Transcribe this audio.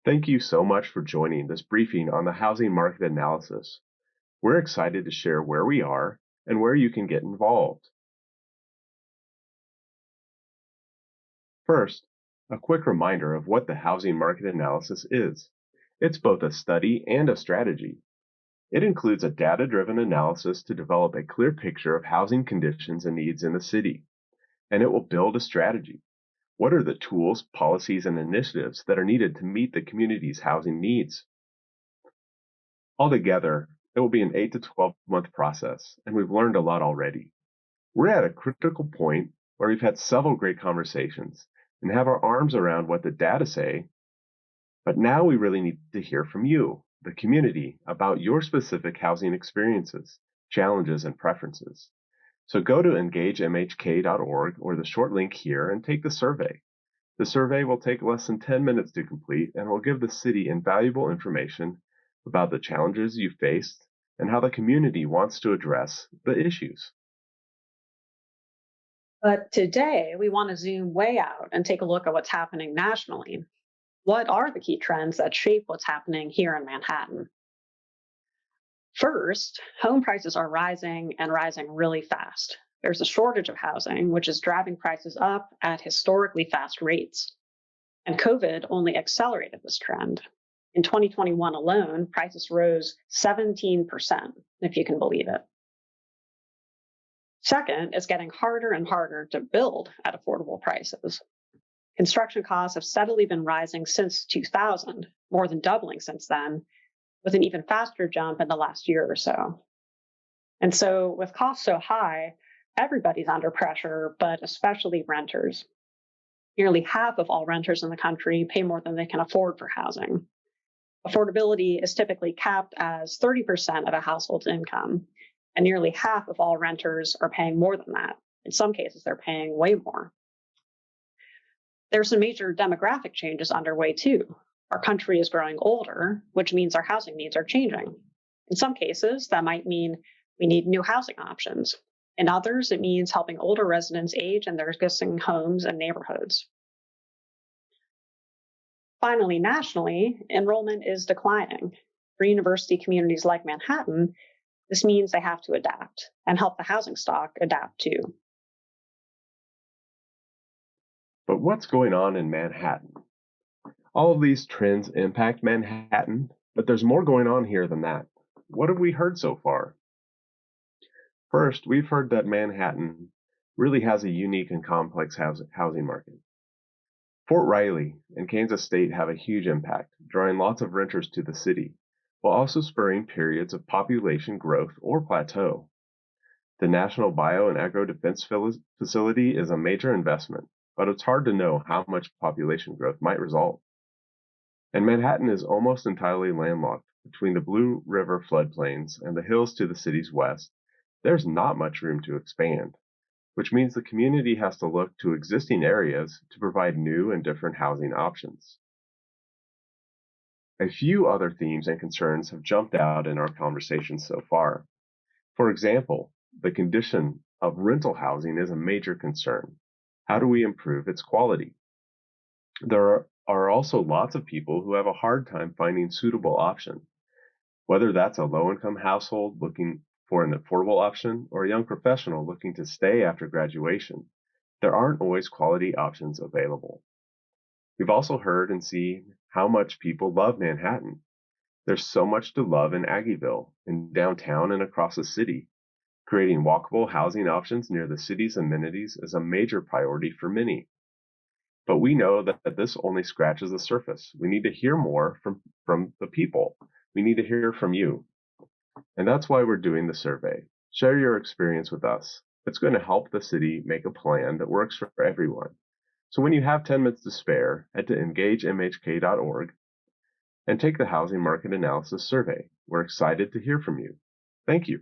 Thank you so much for joining this briefing on the housing market analysis. We're excited to share where we are and where you can get involved. First, a quick reminder of what the housing market analysis is. It's both a study and a strategy. It includes a data-driven analysis to develop a clear picture of housing conditions and needs in the city, and it will build a strategy. What are the tools, policies, and initiatives that are needed to meet the community's housing needs? Altogether, it will be an 8 to 12-month process, and we've learned a lot already. We're at a critical point where we've had several great conversations and have our arms around what the data say, but now we really need to hear from you, the community, about your specific housing experiences, challenges, and preferences. So go to engagemhk.org or the short link here and take the survey. The survey will take less than 10 minutes to complete and will give the city invaluable information about the challenges you faced and how the community wants to address the issues. But today, we want to zoom way out and take a look at what's happening nationally. What are the key trends that shape what's happening here in Manhattan? First, home prices are rising and rising really fast. There's a shortage of housing, which is driving prices up at historically fast rates. And COVID only accelerated this trend. In 2021 alone, prices rose 17%, if you can believe it. Second, it's getting harder and harder to build at affordable prices. Construction costs have steadily been rising since 2000, more than doubling since then, with an even faster jump in the last year or so. And so, with costs so high, everybody's under pressure, but especially renters. Nearly half of all renters in the country pay more than they can afford for housing. Affordability is typically capped as 30% of a household's income, and nearly half of all renters are paying more than that. In some cases, they're paying way more. There are some major demographic changes underway, too. Our country is growing older, which means our housing needs are changing. In some cases, that might mean we need new housing options. In others, it means helping older residents age in their existing homes and neighborhoods. Finally, nationally, enrollment is declining. For university communities like Manhattan, this means they have to adapt and help the housing stock adapt too. But what's going on in Manhattan? All of these trends impact Manhattan, but there's more going on here than that. What have we heard so far? First, we've heard that Manhattan really has a unique and complex housing market. Fort Riley and Kansas State have a huge impact, drawing lots of renters to the city, while also spurring periods of population growth or plateau. The National Bio and Agro Defense Facility is a major investment, but it's hard to know how much population growth might result. And Manhattan is almost entirely landlocked between the Blue River floodplains and the hills to the city's west. There's not much room to expand, which means the community has to look to existing areas to provide new and different housing options. A few other themes and concerns have jumped out in our conversation so far. For example, the condition of rental housing is a major concern. How do we improve its quality? There are also lots of people who have a hard time finding suitable options, whether that's a low-income household looking for an affordable option or a young professional looking to stay after graduation. There aren't always quality options available. We've also heard and seen how much people love Manhattan. There's so much to love in Aggieville, in downtown and across the city. Creating walkable housing options near the city's amenities is a major priority for many. But we know that this only scratches the surface. We need to hear more from the people. We need to hear from you. And that's why we're doing the survey. Share your experience with us. It's going to help the city make a plan that works for everyone. So when you have 10 minutes to spare, head to engagemhk.org and take the housing market analysis survey. We're excited to hear from you. Thank you.